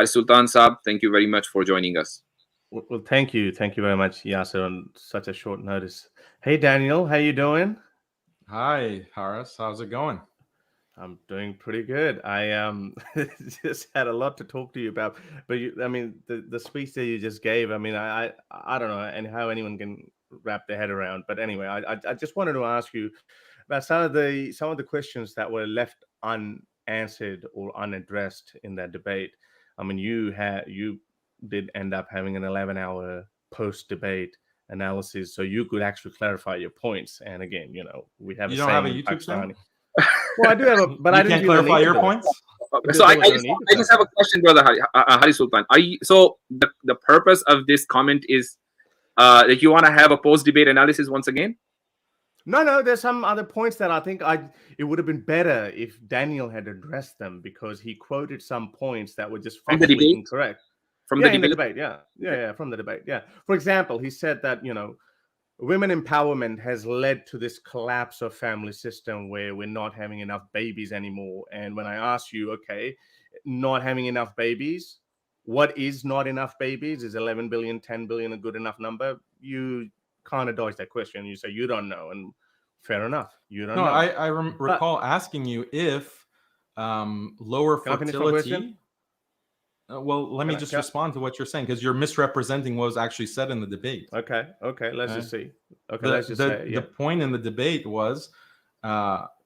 Sultan Sahab, thank you very much for joining us. Well, thank you very much, Yasser, on such a short notice. Hey, Daniel, how you doing? Hi, Harris. How's it going? I'm doing pretty good. I just had a lot to talk to you about, but I mean, the speech that you just gave. I mean, I don't know and how anyone can wrap their head around. But anyway, I just wanted to ask you about some of the questions that were left unanswered or unaddressed in that debate. I mean, you did end up having an 11-hour post debate analysis, so you could actually clarify your points. And again, we have You a don't have saying a in YouTube channel? Pakistani. Well, I do have but You I didn't can't feel the clarify need your to do it. points? So There was no need I to just have a clarify. question, brother Hari Sultan. So the purpose of this comment is that you want to have a post debate analysis once again? No, there's some other points that I think it would have been better if Daniel had addressed them, because he quoted some points that were just From the factually debate? incorrect. From Yeah, the in the debate? debate. Yeah, Okay. from the debate. Yeah. For example, he said that women empowerment has led to this collapse of family system where we're not having enough babies anymore. And when I asked you, okay, not having enough babies, what is not enough babies? Is 11 billion, 10 billion a good enough number? You kind of dodge that question. You say you don't know, and fair enough, you don't No, know. I recall asking you if lower Can I finish my question? fertility. Well, let me just respond to what you're saying, because you're misrepresenting what was actually said in the debate. Okay, let's just see. Okay, The, let's just say, the point in the debate was,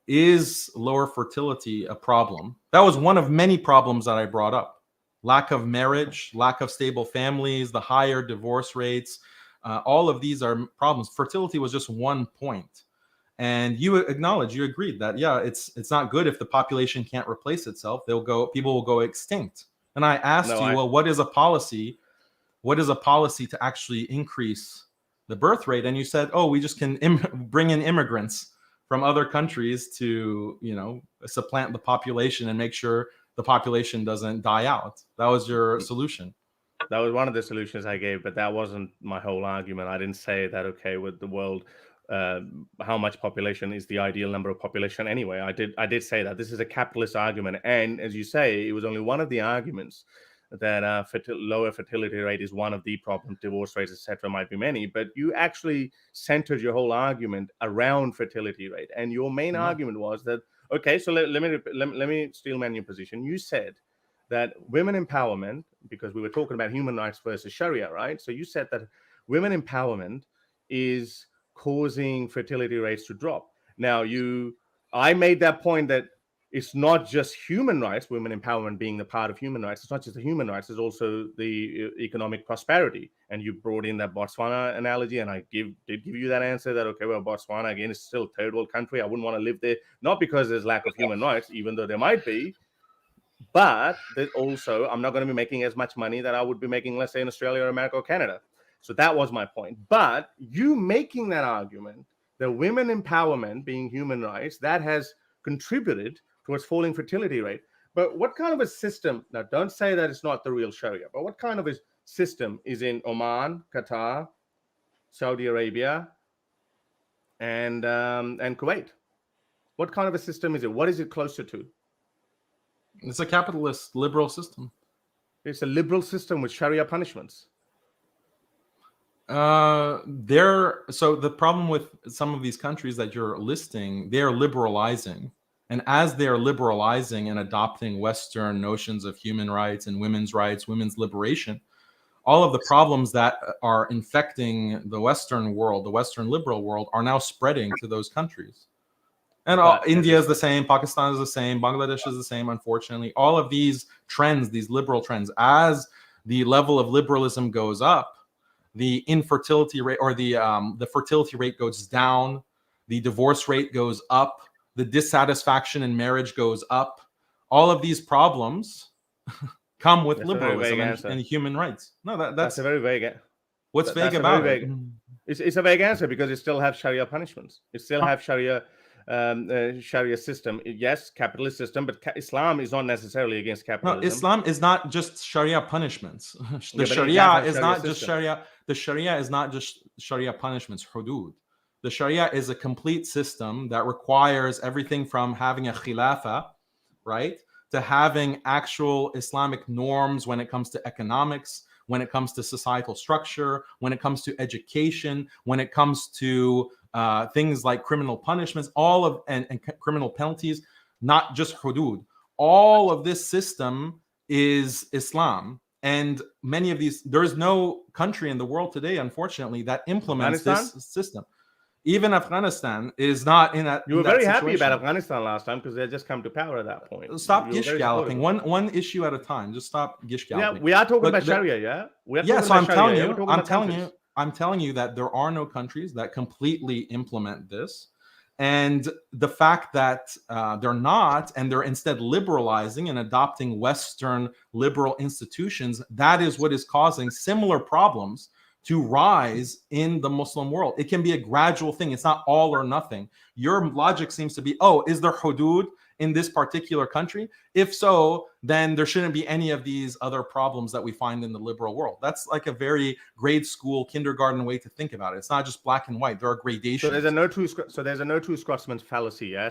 is lower fertility a problem? That was one of many problems that I brought up. Lack of marriage, lack of stable families, the higher divorce rates, all of these are problems. Fertility was just one point. And you acknowledge, you agreed that, yeah, it's not good if the population can't replace itself. People will go extinct. And I asked well, what is a policy? What is a policy to actually increase the birth rate? And you said, oh, we just can bring in immigrants from other countries to, supplant the population and make sure the population doesn't die out. That was your solution. That was one of the solutions I gave, but that wasn't my whole argument. I didn't say that, okay, with the world, how much population is the ideal number of population anyway. I did say that this is a capitalist argument. And as you say, it was only one of the arguments that lower fertility rate is one of the problems. Divorce rates, etc., might be many, but you actually centered your whole argument around fertility rate. And your main argument was that, okay, so let me steelman your position. You said that women empowerment, because we were talking about human rights versus Sharia, right? So you said that women empowerment is causing fertility rates to drop. Now, I made that point that it's not just human rights, women empowerment being the part of human rights. It's not just the human rights, it's also the economic prosperity. And you brought in that Botswana analogy, and I did give you that answer that, okay, well, Botswana, again, is still a third world country. I wouldn't want to live there, not because there's lack of human rights, even though there might be, but that also I'm not going to be making as much money that I would be making, let's say, in Australia or America or Canada. So that was my point. But you making that argument, that women empowerment being human rights, that has contributed towards falling fertility rate. But what kind of a system, now don't say that it's not the real Sharia, but what kind of a system is in Oman, Qatar, Saudi Arabia, and Kuwait? What kind of a system is it? What is it closer to? It's a capitalist liberal system. It's a liberal system with Sharia punishments. So the problem with some of these countries that you're listing, they are liberalizing. And as they're liberalizing and adopting Western notions of human rights and women's liberation, all of the problems that are infecting the Western world, the Western liberal world, are now spreading to those countries. And India is the same, Pakistan is the same, Bangladesh is the same, unfortunately. All of these trends, these liberal trends, as the level of liberalism goes up, the infertility rate or the fertility rate goes down, the divorce rate goes up, the dissatisfaction in marriage goes up. All of these problems come with liberalism and human rights. No, that's a very vague. What's vague about it? It's a vague answer because it still have Sharia punishments. It still have Sharia system. Yes, capitalist system, but Islam is not necessarily against capitalism. No, Islam is not just Sharia punishments. The Sharia is not just Sharia. The Sharia is not just Sharia punishments, hudud. The Sharia is a complete system that requires everything from having a khilafah, right, to having actual Islamic norms when it comes to economics, when it comes to societal structure, when it comes to education, when it comes to things like criminal punishments, all of and criminal penalties, not just hudud. All of this system is Islam. And many of these, there is no country in the world today, unfortunately, that implements this system. Even Afghanistan is not in that. You were very happy about Afghanistan last time because they had just come to power at that point. Stop gish galloping. One issue at a time. Just stop gish galloping. Yeah, we are talking about Sharia, yeah? Yeah, so I'm telling you that there are no countries that completely implement this. And the fact that they're not, and they're instead liberalizing and adopting Western liberal institutions, that is what is causing similar problems to rise in the Muslim world. It can be a gradual thing. It's not all or nothing. Your logic seems to be, oh, is there hudud in this particular country? If so, then there shouldn't be any of these other problems that we find in the liberal world. That's like a very grade school, kindergarten way to think about it. It's not just black and white. There are gradations. So there's a no true Scotsman's fallacy, yeah.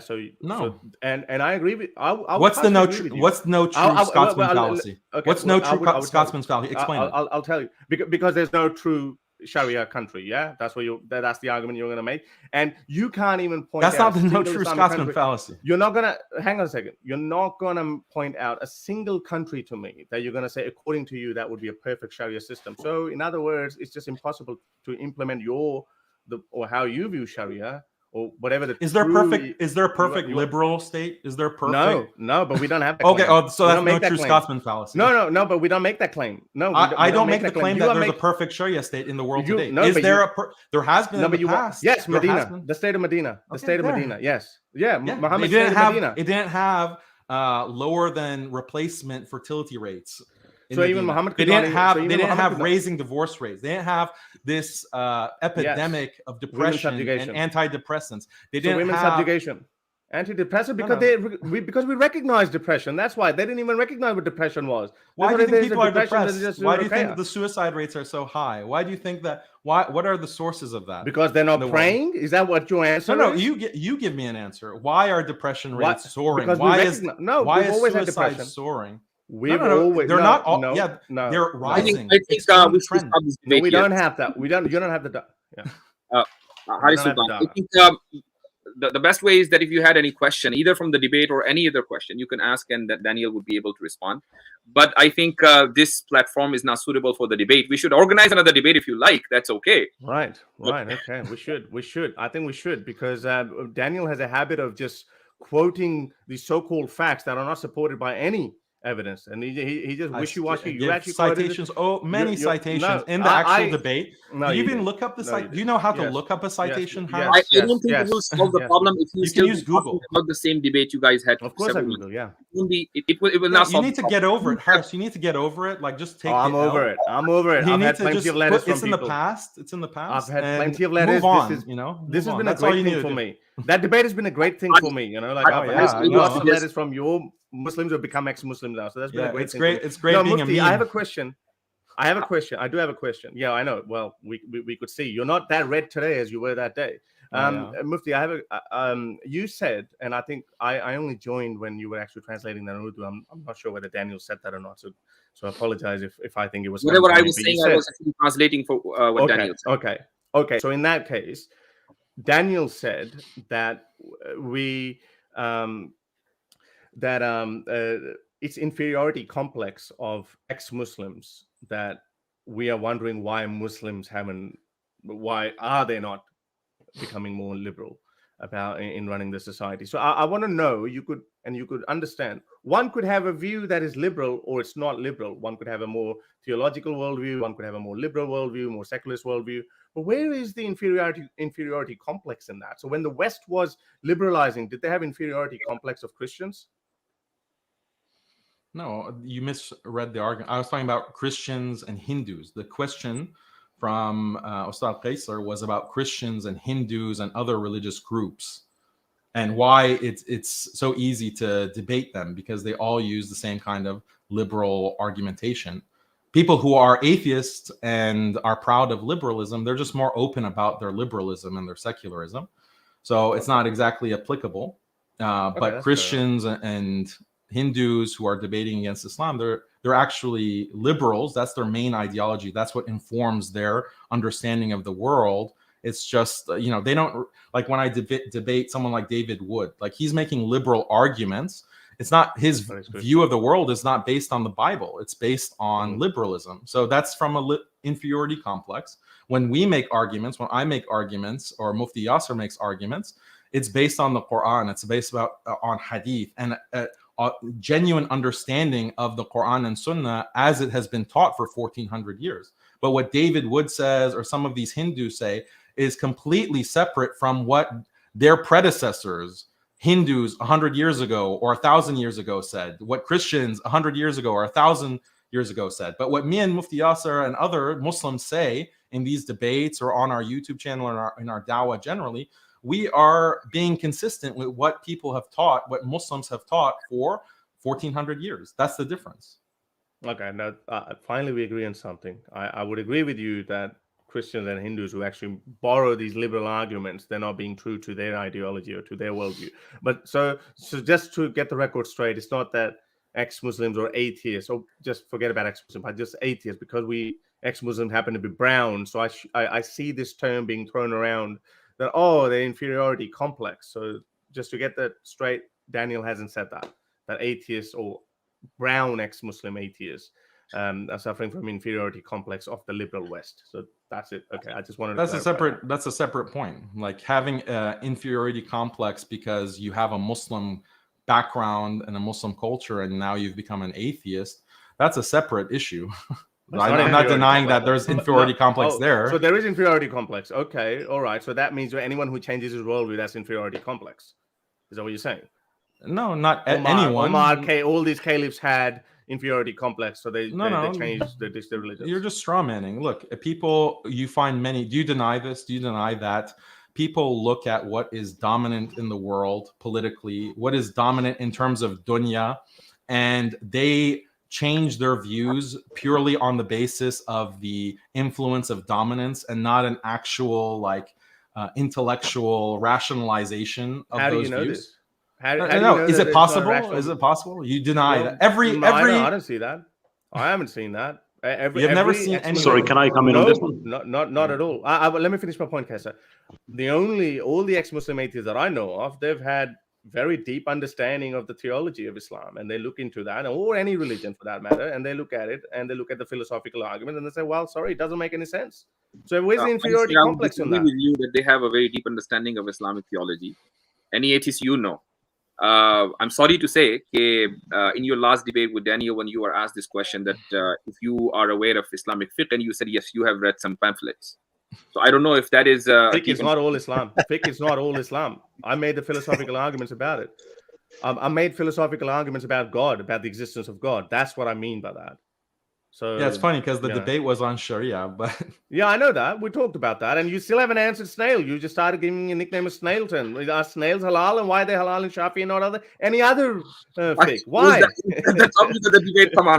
And I agree with. What's the no true Scotsman fallacy? Okay, what's no true Scotsman's fallacy? Explain it. I'll tell you because there's no true Sharia country, yeah, that's the argument you're going to make, and you can't even point. That's out not the no true Scotsman fallacy. You're not gonna hang on a second. You're not gonna point out a single country to me that you're gonna say, according to you, that would be a perfect Sharia system. So, in other words, it's just impossible to implement or how you view Sharia. Or whatever is there a perfect liberal state? Is there perfect? No, but we don't have that okay, so that's no true Scotsman fallacy. No, but we don't make that claim. No, I don't make the claim that there's a perfect Sharia state in the world today. There has been in the past. Yes, Medina, the state of Medina, Medina. Yes, yeah. Muhammad it didn't have lower than replacement fertility rates. So even Muhammad, they didn't have raising divorce rates. They didn't have this epidemic of depression and antidepressants. They didn't women's have subjugation, antidepressant because we recognize depression. That's why they didn't even recognize what depression was. Why do you think people are depressed? Why do you think the suicide rates are so high? Why do you think that? What are the sources of that? Because they're not praying. Is that what your answer? No. You give me an answer. Why are depression rates soaring? Because why is suicide soaring? Always. They're not all. They're rising. I think we should stop this debate. We don't have that. You don't have the. Yeah. I think the best way is that if you had any question, either from the debate or any other question, you can ask, and that Daniel would be able to respond. But I think this platform is not suitable for the debate. We should organize another debate if you like. That's okay. Right. Okay. We should. I think we should, because Daniel has a habit of just quoting these so-called facts that are not supported by any evidence, and he just wishy-washy. You actually citations, citations in the actual debate. Do you even look up the site? Do you know how to look up a citation? I don't think it will solve the problem if you still use Google about the same debate you guys had. Of course, I Google. Yeah, it will not. You need to get over it, Harris. You need to get over it. Like, just take. I'm over it. I've had plenty of letters from people. It's in the past. It's in the past. I've had plenty of letters. Move on. This has been a great thing for me. That debate has been a great thing for me. I've had lots of letters from your Muslims who have become ex-Muslims now, so that's been a great thing. It's great being Mufti, a meme. I have a question. I do have a question. Yeah, I know. Well, we could see you're not that red today as you were that day. Mufti, I have you said, and I think I only joined when you were actually translating that in Urdu. I'm not sure whether Daniel said that or not. So I apologize if I think it was whatever I was saying. I was actually translating for what Daniel said. Okay. So in that case, Daniel said that it's inferiority complex of ex-Muslims that we are wondering why are they not becoming more liberal about in running the society. So I want to know, you could understand, one could have a view that is liberal or it's not liberal. One could have a more theological worldview, one could have a more liberal worldview, more secularist worldview. But where is the inferiority complex in that? So when the West was liberalizing, did they have inferiority complex of Christians? No, you misread the argument. I was talking about Christians and Hindus. The question from Ustad Qaisar was about Christians and Hindus and other religious groups, and why it's so easy to debate them, because they all use the same kind of liberal argumentation. People who are atheists and are proud of liberalism, they're just more open about their liberalism and their secularism. So it's not exactly applicable. But Christians and Hindus who are debating against Islam, they're actually liberals. That's their main ideology. That's what informs their understanding of the world. It's just, they don't, like when I debate someone like David Wood, like he's making liberal arguments. It's not his view of the world is not based on the Bible. It's based on liberalism. So that's from a inferiority complex. When we make arguments, when I make arguments, or Mufti Yasir makes arguments, it's based on the Quran. It's based on Hadith and a genuine understanding of the Quran and Sunnah as it has been taught for 1400 years. But what David Wood says, or some of these Hindus say, is completely separate from what their predecessors, Hindus 100 years ago or 1,000 years ago said, what Christians 100 years ago or 1,000 years ago said. But what me and Mufti Yasir and other Muslims say in these debates or on our YouTube channel or in our dawah generally, we are being consistent with what people have taught, what Muslims have taught for 1,400 years. That's the difference. Okay, now finally we agree on something. I would agree with you that Christians and Hindus who actually borrow these liberal arguments, they're not being true to their ideology or to their worldview. But so just to get the record straight, it's not that ex-Muslims or atheists, or just forget about ex-Muslim, but just atheists, because we ex-Muslims happen to be brown. So I see this term being thrown around that, the inferiority complex. So just to get that straight, Daniel hasn't said that atheists or brown ex-Muslim atheists are suffering from inferiority complex of the liberal West. So that's it. Okay, I just wanted to that's a separate point. Like having an inferiority complex because you have a Muslim background and a Muslim culture and now you've become an atheist, that's a separate issue. I'm not denying that there's inferiority complex there. So there is inferiority complex. Okay, all right. So that means anyone who changes his worldview, that's inferiority complex. Is that what you're saying? No, not anyone. All these caliphs had inferiority complex, so they changed their religion. You're just straw manning. Look, people, you find many. Do you deny this? Do you deny that? People look at what is dominant in the world politically, what is dominant in terms of dunya, and they change their views purely on the basis of the influence of dominance and not an actual intellectual rationalization of How those do you know views. This? How do you know is it possible? Is it possible? You deny that I don't see that. I haven't seen that. You've never seen any. Sorry, can I come in on this one? Not at all. Let me finish my point, Kesa. All the ex-Muslim atheists that I know of, they've had very deep understanding of the theology of Islam, and they look into that, or any religion for that matter, and they look at it, and they look at the philosophical argument, and they say, well, sorry, it doesn't make any sense. So where's the inferiority complex on that? With you that they have a very deep understanding of Islamic theology. Any atheist I'm sorry to say, in your last debate with Daniel, when you were asked this question, that if you are aware of Islamic fiqh, and you said, yes, you have read some pamphlets. So I don't know if that is... fiqh is not all Islam. Fiqh is not all Islam. I made the philosophical arguments about it. I made philosophical arguments about God, about the existence of God. That's what I mean by that. So yeah, it's funny because the debate was on Sharia, but yeah, I know that. We talked about that, and you still haven't answered Snail. You just started giving me a nickname of Snailton. Are snails halal, and why are they halal in Shafi and not any other fiqh? Why? That's obviously the debate. Come on,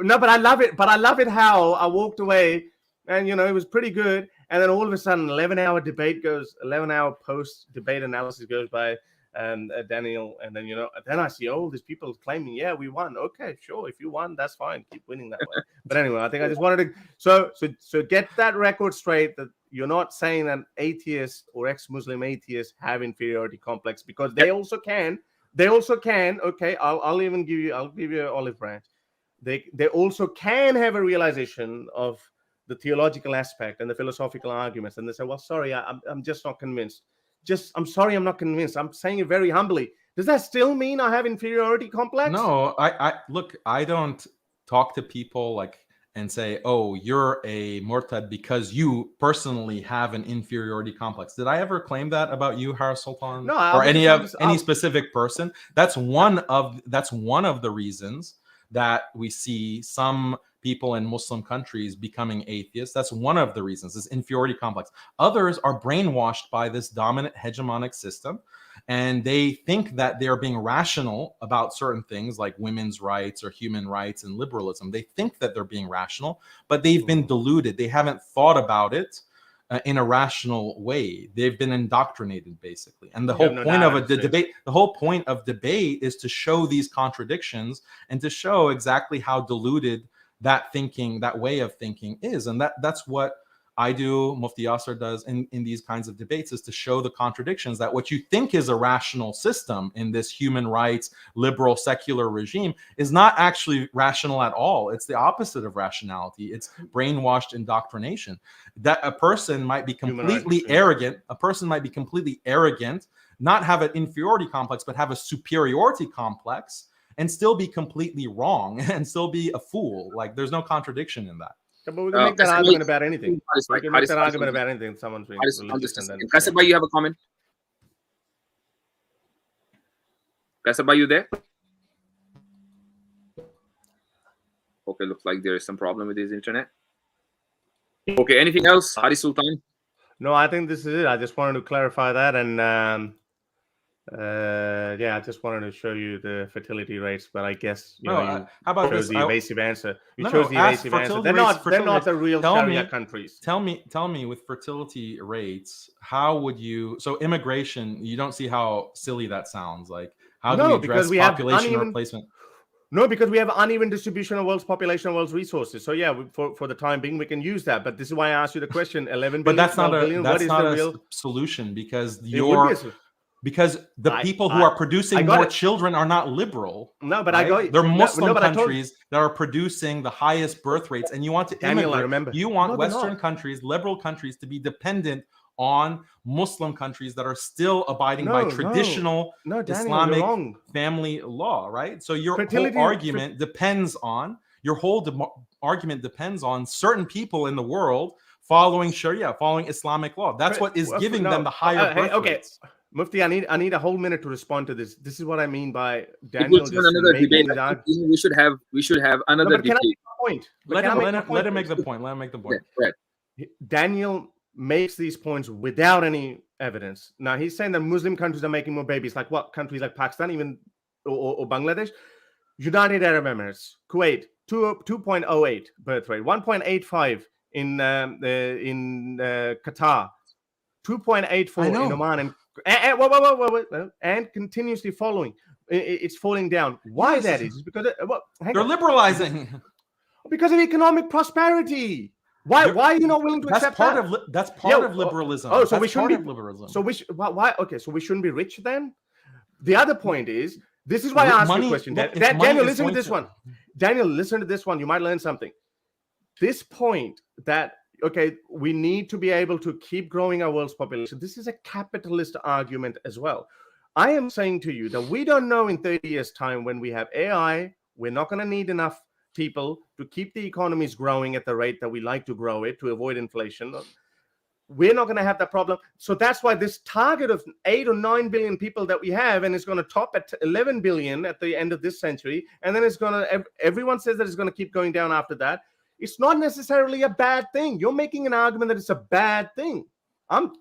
no, but I love it. But I love it how I walked away, and it was pretty good. And then all of a sudden, 11-hour post debate analysis goes by. And Daniel, and then then I see these people claiming, yeah, we won. Okay, sure, if you won, that's fine. Keep winning that way. But anyway, I think I just wanted to so get that record straight, that you're not saying that atheists or ex-Muslim atheists have inferiority complex, because they also can. They also can. Okay, I'll give you an olive branch. They also can have a realization of the theological aspect and the philosophical arguments, and they say, well, sorry, I'm just not convinced. I'm sorry, I'm not convinced. I'm saying it very humbly. Does that still mean I have inferiority complex? No, I don't talk to people and say, oh, you're a murtad because you personally have an inferiority complex. Did I ever claim that about you, Har Sultan? No, or any specific person? That's one of the reasons that we see some people in Muslim countries becoming atheists. That's one of the reasons, this inferiority complex. Others are brainwashed by this dominant hegemonic system, and they think that they're being rational about certain things like women's rights or human rights and liberalism. They think that they're being rational, but they've been deluded. They haven't thought about it in a rational way. They've been indoctrinated, basically. And the whole point of the debate is to show these contradictions and to show exactly how diluted that thinking, that way of thinking is. And that's what I do, Mufti Yasir does in these kinds of debates, is to show the contradictions, that what you think is a rational system in this human rights, liberal, secular regime is not actually rational at all. It's the opposite of rationality. It's brainwashed indoctrination. That a person might be completely arrogant, not have an inferiority complex, but have a superiority complex and still be completely wrong and still be a fool. Like, there's no contradiction in that. Yeah, but we can make that argument about anything. We can make that argument about anything. Someone's being religious and then... Kasaba, you have a comment? Kasaba, you there? Okay, looks like there is some problem with his internet. Okay, anything else, Haris Sultan? No, I think this is it. I just wanted to clarify that, and yeah, I just wanted to show you the fertility rates, but I guess you how about chose this? the evasive answer. You chose the evasive answer. They're not the real Sharia countries. Tell me, with fertility rates, how would you? So immigration, you don't see how silly that sounds. Like, how do we address population replacement? No, because we have uneven distribution of world's population and world's resources. So yeah, for the time being, we can use that. But this is why I asked you the question: 11 billion. But that's not a real solution, because because the people who are producing more children are not liberal. No, but right? They're Muslim countries that are producing the highest birth rates, and you want to immigrate. You want Western countries, liberal countries, to be dependent on Muslim countries that are still abiding by traditional Islamic family law, right? So your whole argument depends on certain people in the world following Sharia, following Islamic law. That's what is giving them the higher birth rates. Mufti, I need a whole minute to respond to this. This is what I mean by Daniel. Another debate. We should have another debate. Let him make the point. Let him make the point. Right. Daniel makes these points without any evidence. Now he's saying that Muslim countries are making more babies, like what countries like Pakistan, even or Bangladesh, United Arab Emirates, Kuwait, 2.08 birth rate, 1.85 in Qatar, 2.84 in Oman, and continuously following. It's falling down. Why that is because they're liberalizing because of economic prosperity. Why are you not willing to accept that? That's part of liberalism. Oh, so we shouldn't be liberalism. So why? Okay, so we shouldn't be rich then. The other point is, this is why I asked you a question. Daniel, listen to this one. Daniel, listen to this one. You might learn something. This point that we need to be able to keep growing our world's population. This is a capitalist argument as well. I am saying to you that we don't know in 30 years' time, when we have AI, we're not going to need enough people to keep the economies growing at the rate that we like to grow it to avoid inflation. We're not going to have that problem. So that's why this target of 8 or 9 billion people that we have, and it's going to top at 11 billion at the end of this century, and then everyone says that it's going to keep going down after that. It's not necessarily a bad thing. You're making an argument that it's a bad thing.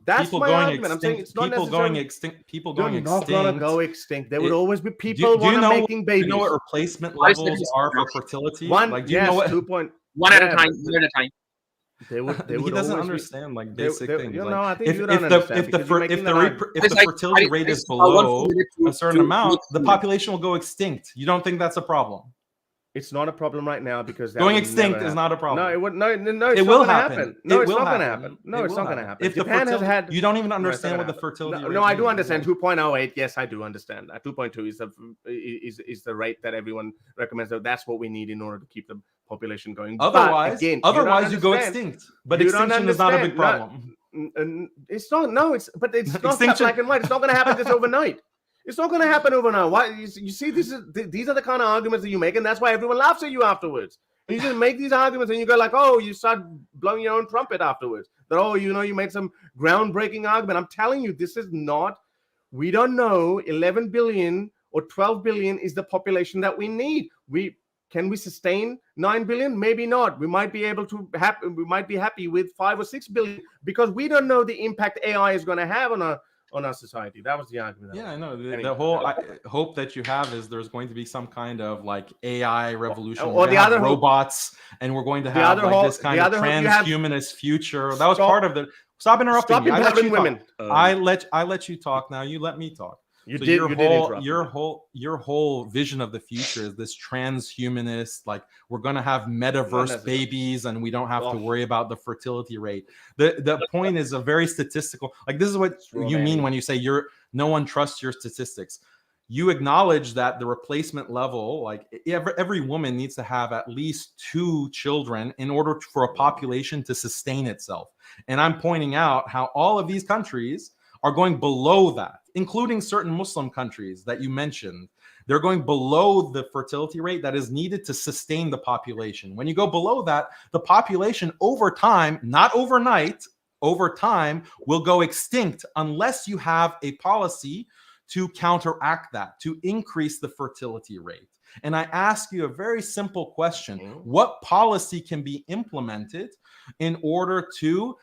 That's my argument. I'm saying it's not necessarily going extinct. People going extinct. They're not going to go extinct. There would always be people making babies. Do you know what replacement levels are for fertility? One, like, do you know what? 2 point. One at a time. One at a time. He doesn't understand like basic things. I think you don't understand. If the fertility rate is below a certain amount, the population will go extinct. You don't think that's a problem? It's not a problem right now because going extinct is not a problem. No, it would. No, it will happen. No, it's not going to happen. No, it's not going to happen. If Japan has had, you don't even understand what the fertility. No, I do understand 2.08. Yes, I do understand that 2.2 is the rate that everyone recommends. So that's what we need in order to keep the population going. Otherwise, you go extinct. But extinction is not a big problem. It's not. No, it's not black and white. It's not going to happen just overnight. It's not going to happen overnight. Why? You see, these are the kind of arguments that you make, and that's why everyone laughs at you afterwards. And you just make these arguments, and you go like, "Oh, you start blowing your own trumpet afterwards." That you made some groundbreaking argument. I'm telling you, this is not. We don't know. 11 billion or 12 billion is the population that we need. Can we sustain 9 billion? Maybe not. We might be able to. We might be happy with 5 or 6 billion because we don't know the impact AI is going to have on our society. That was the argument. Yeah, I know. The whole hope that you have is there's going to be some kind of like AI revolution, or the other robots, and we're going to have this kind of transhumanist future. That was part of the. Stop interrupting Stop me. empowering women. I let you talk now. You let me talk. You So did. Your whole vision of the future is this transhumanist, like we're gonna have metaverse babies and we don't have to worry about the fertility rate. The point is a very statistical. Like this is what you mean when you say no one trusts your statistics. You acknowledge that the replacement level, like every woman needs to have at least 2 children in order for a population to sustain itself. And I'm pointing out how all of these countries are going below that, including certain Muslim countries that you mentioned. They're going below the fertility rate that is needed to sustain the population. When you go below that, the population over time, not overnight, over time will go extinct unless you have a policy to counteract that, to increase the fertility rate. And I ask you a very simple question. What policy can be implemented in order to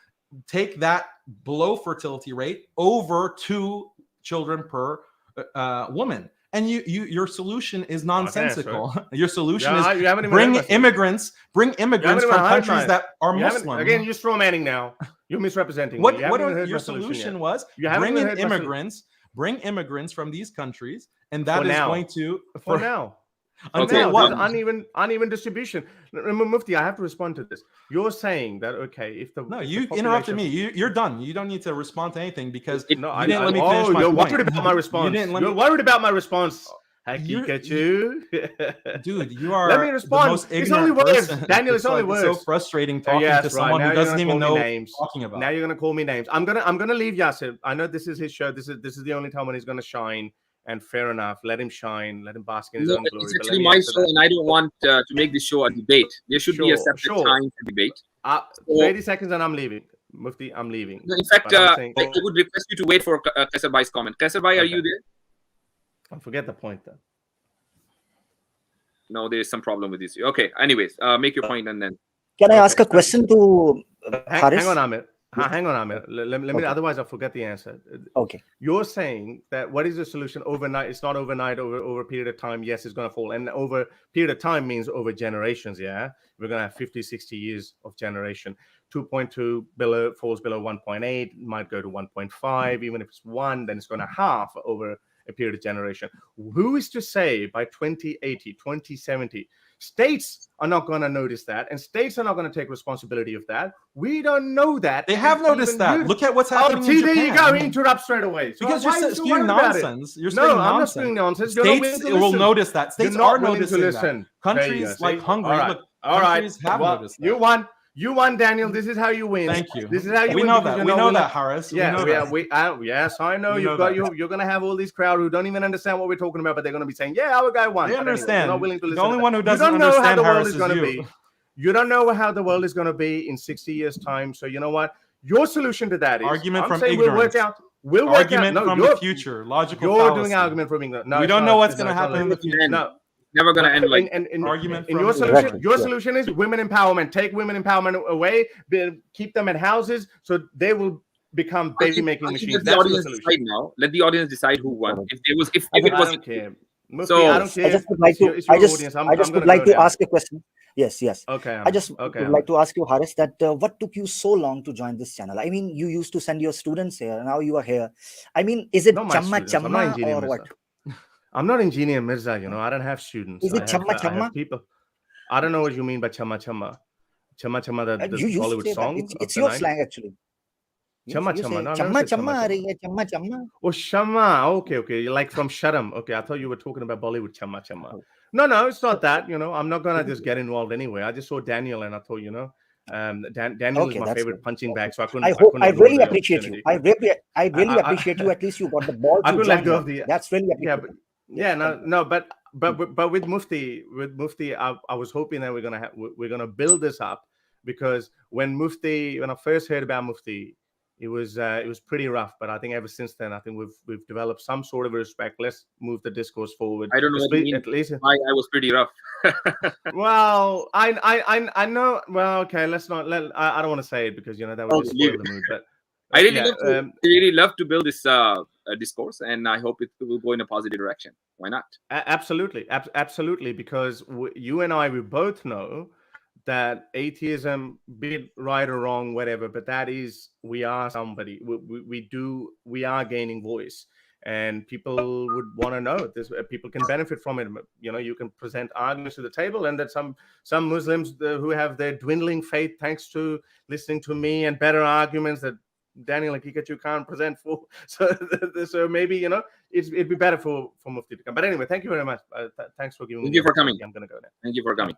take that below fertility rate over 2 children per woman? And your solution is nonsensical. Your solution is bring immigrants from countries that are Muslim. Again, you're straw manning now. You're misrepresenting what me. Your solution was bring immigrants from these countries, and that is going to for now. Until what? Uneven distribution. Remember, Mufti, I have to respond to this. You're saying that if you interrupted me. You're done. You don't need to respond to anything because you didn't let me finish my point. You're worried about my response. You're worried about my response. Dude, you are. Let me respond. The most it's only words, person. Daniel. It's only words. So frustrating talking to someone who doesn't even know what you're talking about. Now you're gonna call me names. I'm gonna leave Yasir. I know this is his show. This is the only time when he's gonna shine. And fair enough. Let him shine. Let him bask in his own glory. It's actually my show, and I don't want to make this show a debate. There should be a separate time to debate. 30 seconds, and I'm leaving. Mufti, I'm leaving. In fact, I would request you to wait for Kaisar Bhai's comment. Kaisar Bhai, are you there? I forget the point then. No, there is some problem with this. Okay. Anyways, make your point and then. Can I ask a question to Haris? Hang on, Amir. Hang on, Amir. Let me. Otherwise, I'll forget the answer. Okay. You're saying that what is the solution overnight? It's not overnight. Over a period of time, yes, it's going to fall. And over a period of time means over generations. Yeah, we're going to have 50, 60 years of generation. 2.2 falls below 1.8. Might go to 1.5. Even if it's 1, then it's going to half over a period of generation. Who is to say by 2080, 2070? States are not going to notice that, and states are not going to take responsibility of that. We don't know that. They have noticed that. Look at what's happening in Japan. There you go. Interrupt straight away. So because you're spewing nonsense. You're spewing nonsense. I'm not spewing nonsense. States will notice that. States are noticing that. Countries like Hungary, countries have noticed that. You won, Daniel. This is how you win. Thank you. This is how you win. We know that. We know that, Haris. Yes, I know. You're going to have all these crowd who don't even understand what we're talking about, but they're going to be saying, "Yeah, our guy won." They understand. Not willing to listen. The only one who doesn't understand Haris is you. You don't know how the world is going to be in 60 years' time. So you know what? Your solution to that is argument from ignorance. We'll work out. Argument from the future. Logical. You're doing argument from ignorance. No, we don't know what's going to happen in the future. No. Never gonna end like argument. In your solution, solution is women empowerment. Take women empowerment away, keep them at houses, so they will become baby making machines. That's the solution. Now, let the audience decide who won. If it was, if it was, I don't care. So I don't care. I just would like to. I just would like to ask a question. Yes. Okay. I just would like to ask you, Haris, that what took you so long to join this channel? I mean, you used to send your students here. Now you are here. I mean, is it chamma or what? I'm not engineer Mirza, I don't have students. Is it chamma? People. I don't know what you mean by chamma. Chamma, the Bollywood song. It's your slang, actually. Chamma. No, chamma. Oh, Shamma. Okay. Like from Sharam. Okay, I thought you were talking about Bollywood chamma. No, it's not that. I'm not gonna just get involved anyway. I just saw Daniel and I thought, Daniel is my favorite punching bag, so I couldn't. I really appreciate you. I really appreciate you. At least you got the ball. I could let go of the. That's really appreciated. But with Mufti, I was hoping that we're gonna build this up, because when I first heard about Mufti, it was pretty rough. But I think ever since then, I think we've developed some sort of respect. Let's move the discourse forward. I don't know what you mean. At least I was pretty rough. Well, I know. Well, okay, let's not. I don't want to say it because that would just spoil the mood. But I really love to build this discourse, and I hope it will go in a positive direction. Why not? Absolutely, because you and I, we both know that atheism, be it right or wrong, whatever, but that is, we are somebody. We are gaining voice, and people would want to know this. People can benefit from it. You know, you can present arguments to the table, and that some Muslims who have their dwindling faith, thanks to listening to me and better arguments that Daniel and Pikachu can't present for. So maybe, you know, it'd be better for Mufti to come. But anyway, thank you very much. Thanks for giving me. Thank you for coming. I'm going to go now. Thank you for coming.